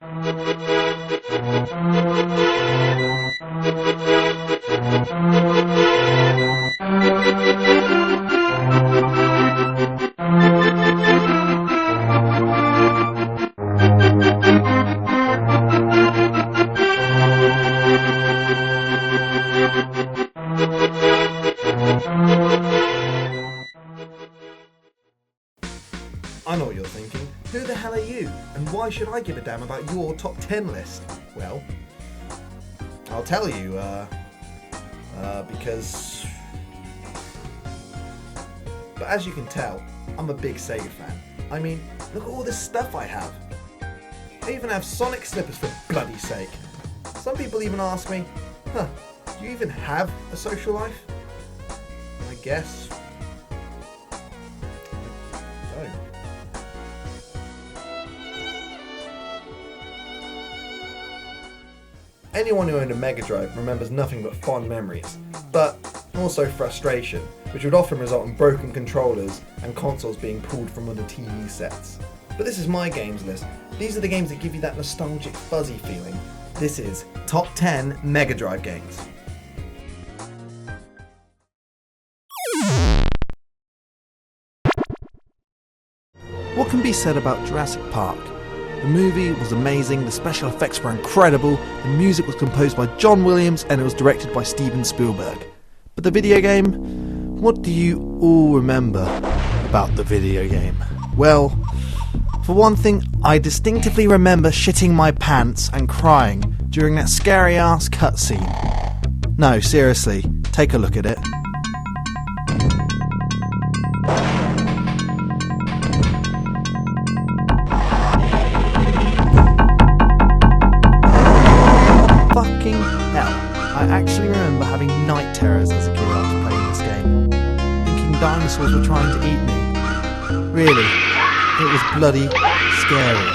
I know what you're thinking. Who the hell are you? And why should I give a damn about your top 10 list? Well, I'll tell you, because... But as you can tell, I'm a big Sega fan. I mean, look at all this stuff I have. I even have Sonic slippers for bloody sake. Some people even ask me, do you even have a social life? I guess I don't. Anyone who owned a Mega Drive remembers nothing but fond memories, but also frustration, which would often result in broken controllers and consoles being pulled from under TV sets. But this is my games list. These are the games that give you that nostalgic fuzzy feeling. This is Top 10 Mega Drive games. What can be said about Jurassic Park? The movie was amazing, the special effects were incredible, the music was composed by John Williams and it was directed by Steven Spielberg. But the video game? What do you all remember about the video game? Well, for one thing, I distinctively remember shitting my pants and crying during that scary ass cutscene. No, seriously, take a look at it. Fucking hell, I actually remember having night terrors as a kid after playing this game, thinking dinosaurs were trying to eat me. Really, it was bloody scary.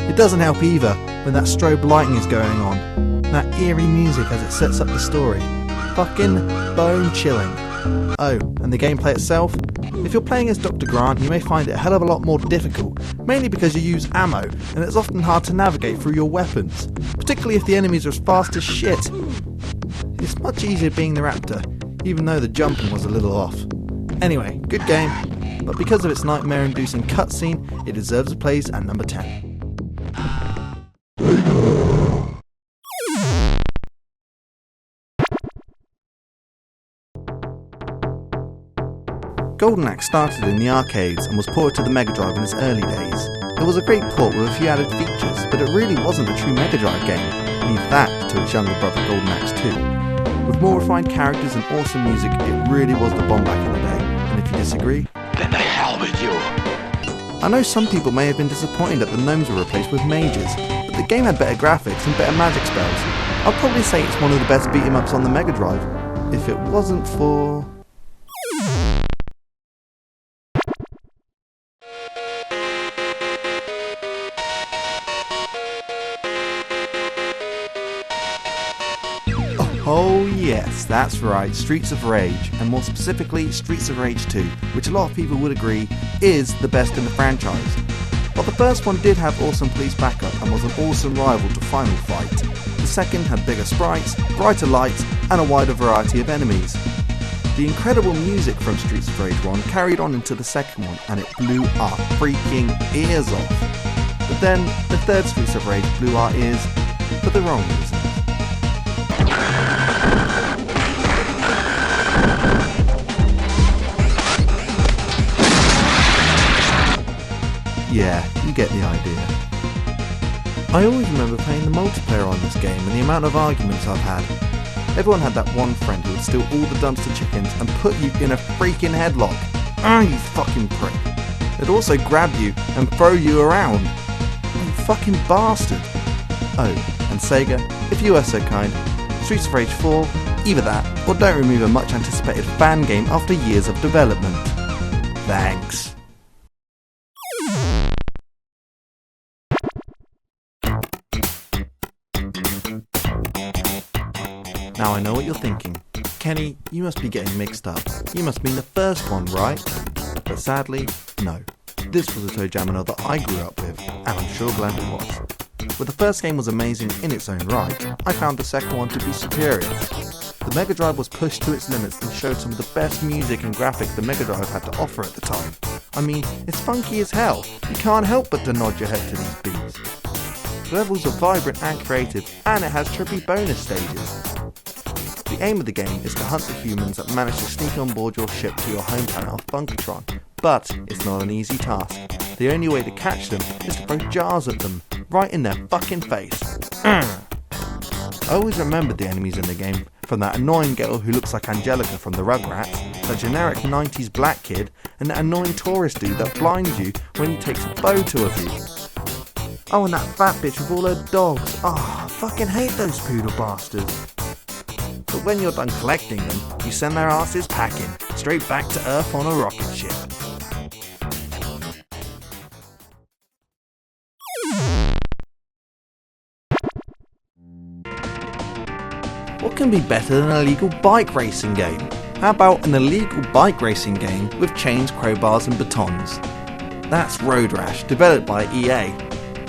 It doesn't help either when that strobe lighting is going on, and that eerie music as it sets up the story. Fucking bone chilling. Oh, and the gameplay itself? If you're playing as Dr. Grant, you may find it a hell of a lot more difficult, mainly because you use ammo, and it's often hard to navigate through your weapons, particularly if the enemies are as fast as shit. It's much easier being the Raptor, even though the jumping was a little off. Anyway, good game, but because of its nightmare-inducing cutscene, it deserves a place at number 10. Golden Axe started in the arcades and was ported to the Mega Drive in its early days. It was a great port with a few added features, but it really wasn't a true Mega Drive game. Leave that to its younger brother Golden Axe 2. With more refined characters and awesome music, it really was the bomb back in the day. And if you disagree, then the hell with you. I know some people may have been disappointed that the gnomes were replaced with mages, but the game had better graphics and better magic spells. I'd probably say it's one of the best beat-em-ups on the Mega Drive, if it wasn't for... Oh yes, that's right, Streets of Rage, and more specifically Streets of Rage 2, which a lot of people would agree is the best in the franchise. While the first one did have awesome police backup and was an awesome rival to Final Fight, the second had bigger sprites, brighter lights, and a wider variety of enemies. The incredible music from Streets of Rage 1 carried on into the second one, and it blew our freaking ears off. But then, the third Streets of Rage blew our ears for the wrong reasons. Yeah, you get the idea. I always remember playing the multiplayer on this game and the amount of arguments I've had. Everyone had that one friend who would steal all the dumpster chickens and put you in a freaking headlock. Ah, you fucking prick. They'd also grab you and throw you around. You fucking bastard. Oh, and Sega, if you are so kind, Streets of Rage 4, either that, or don't remove a much anticipated fan game after years of development. Thanks. Now I know what you're thinking. Kenny, you must be getting mixed up. You must mean the first one, right? But sadly, no. this was a ToeJam that I grew up with, and I'm sure glad it was. But the first game was amazing in its own right, I found the second one to be superior. The Mega Drive was pushed to its limits and showed some of the best music and graphics the Mega Drive had to offer at the time. I mean, it's funky as hell, you can't help but to nod your head to these beats. The levels are vibrant and creative, and it has trippy bonus stages. The aim of the game is to hunt the humans that manage to sneak on board your ship to your home planet of Bunkertron, but it's not an easy task. The only way to catch them is to throw jars at them, right in their fucking face. I always remembered the enemies in the game, from that annoying girl who looks like Angelica from the Rugrats, that generic 90s black kid, and that annoying tourist dude that blinds you when he takes a photo of you. Oh, and that fat bitch with all her dogs. I fucking hate those poodle bastards. But when you're done collecting them, you send their asses packing, straight back to Earth on a rocket ship. What can be better than an illegal bike racing game? How about an illegal bike racing game with chains, crowbars and batons? That's Road Rash, developed by EA.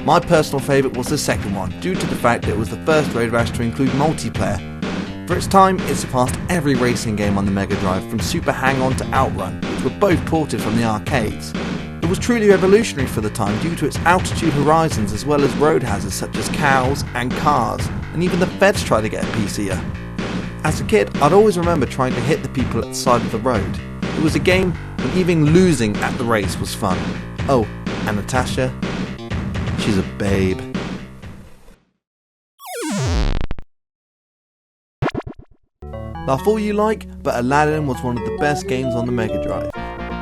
My personal favourite was the second one, due to the fact that it was the first Road Rash to include multiplayer. For its time, it surpassed every racing game on the Mega Drive, from Super Hang-On to Outrun, which were both ported from the arcades. It was truly revolutionary for the time due to its altitude horizons as well as road hazards such as cows and cars, and even the feds tried to get a PC here. As a kid, I'd always remember trying to hit the people at the side of the road. It was a game when even losing at the race was fun. Oh, and Natasha, she's a babe. Laugh all you like, but Aladdin was one of the best games on the Mega Drive.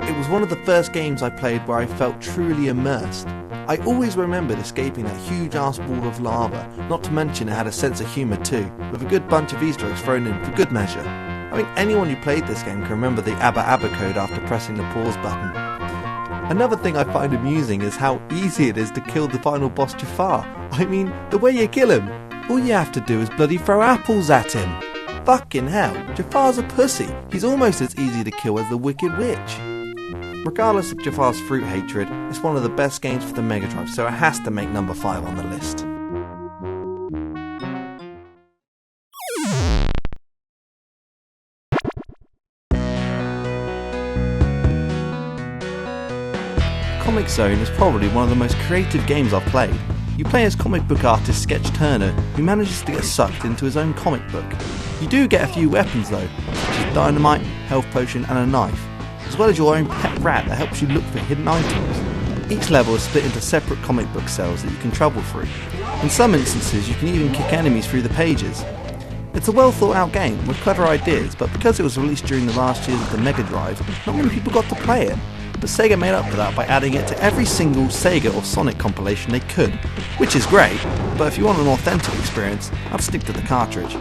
It was one of the first games I played where I felt truly immersed. I always remembered escaping that huge ass ball of lava, not to mention it had a sense of humour too, with a good bunch of Easter eggs thrown in for good measure. I think anyone who played this game can remember the Abba Abba code after pressing the pause button. Another thing I find amusing is how easy it is to kill the final boss Jafar. I mean, the way you kill him, all you have to do is bloody throw apples at him. Fucking hell, Jafar's a pussy. He's almost as easy to kill as the Wicked Witch. Regardless of Jafar's fruit hatred, it's one of the best games for the Mega Drive, so it has to make number 5 on the list. Comix Zone is probably one of the most creative games I've played. You play as comic book artist Sketch Turner, who manages to get sucked into his own comic book. You do get a few weapons though, such as dynamite, health potion and a knife, as well as your own pet rat that helps you look for hidden items. Each level is split into separate comic book cells that you can travel through. In some instances you can even kick enemies through the pages. It's a well thought out game with clever ideas, but because it was released during the last years of the Mega Drive, not many people got to play it. But Sega made up for that by adding it to every single Sega or Sonic compilation they could, which is great, but if you want an authentic experience, I'd stick to the cartridge.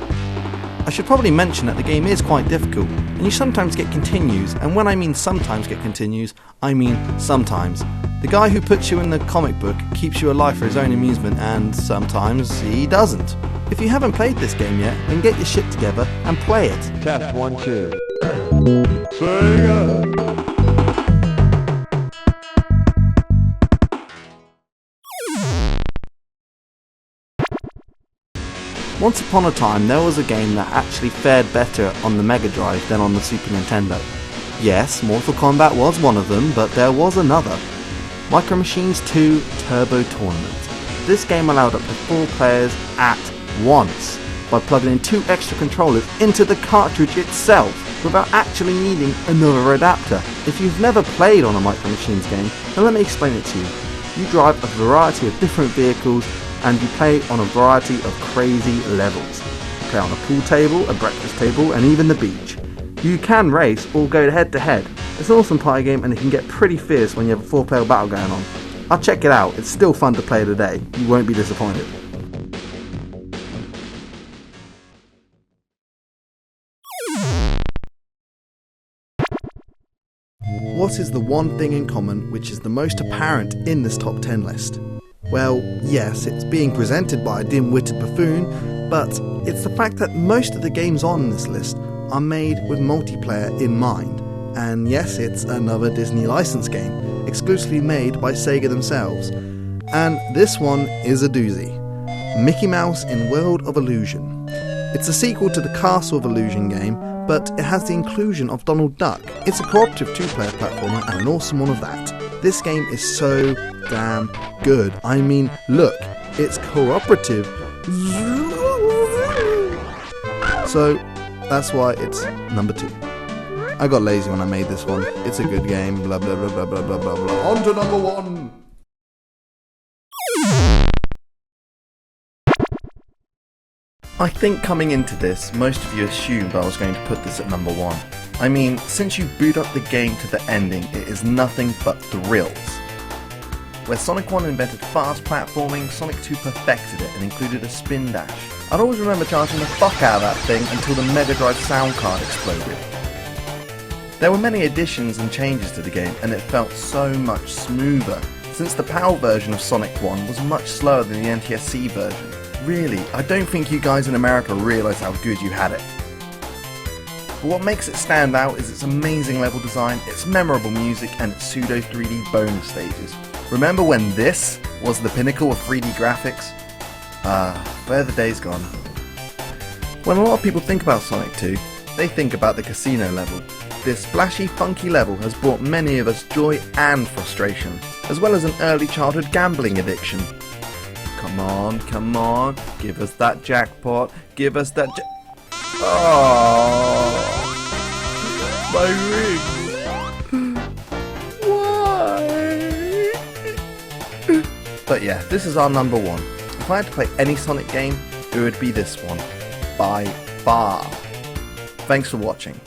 I should probably mention that the game is quite difficult, and you sometimes get continues, and when I mean sometimes get continues, I mean sometimes. The guy who puts you in the comic book keeps you alive for his own amusement, and sometimes he doesn't. If you haven't played this game yet, then get your shit together and play it. Test 1, 2. Sega! Once upon a time, there was a game that actually fared better on the Mega Drive than on the Super Nintendo. Yes, Mortal Kombat was one of them, but there was another. Micro Machines 2 Turbo Tournament. This game allowed up to 4 players at once, by plugging in 2 extra controllers into the cartridge itself, without actually needing another adapter. If you've never played on a Micro Machines game, then let me explain it to you. You drive a variety of different vehicles, and you play on a variety of crazy levels. You play on a pool table, a breakfast table, and even the beach. You can race or go head to head. It's an awesome party game and it can get pretty fierce when you have a 4-player battle going on. I'll check it out, it's still fun to play today. You won't be disappointed. What is the one thing in common which is the most apparent in this top 10 list? Well, yes, it's being presented by a dim-witted buffoon, but it's the fact that most of the games on this list are made with multiplayer in mind. And yes, it's another Disney license game. exclusively made by Sega themselves. And this one is a doozy. Mickey Mouse in World of Illusion. It's a sequel to the Castle of Illusion game, but it has the inclusion of Donald Duck. It's a cooperative two-player platformer and an awesome one of that. This game is so damn good. I mean, look, it's cooperative. So that's why it's number 2. I got lazy when I made this one. It's a good game, blah blah blah blah blah blah blah blah. On to number 1! I think coming into this, most of you assumed I was going to put this at number 1. I mean, since you boot up the game to the ending, it is nothing but thrills. Where Sonic 1 invented fast platforming, Sonic 2 perfected it and included a spin dash. I'd always remember charging the fuck out of that thing until the Mega Drive sound card exploded. There were many additions and changes to the game, and it felt so much smoother, since the PAL version of Sonic 1 was much slower than the NTSC version. Really, I don't think you guys in America realise how good you had it. But what makes it stand out is its amazing level design, its memorable music, and its pseudo 3D bonus stages. Remember when this was the pinnacle of 3D graphics? Where are the days gone? When a lot of people think about Sonic 2, they think about the casino level. This splashy, funky level has brought many of us joy and frustration, as well as an early childhood gambling addiction. Come on, give us that jackpot, give us that Oh, my ring. Why? But yeah, this is our number 1. If I had to play any Sonic game, it would be this one. By far. Thanks for watching.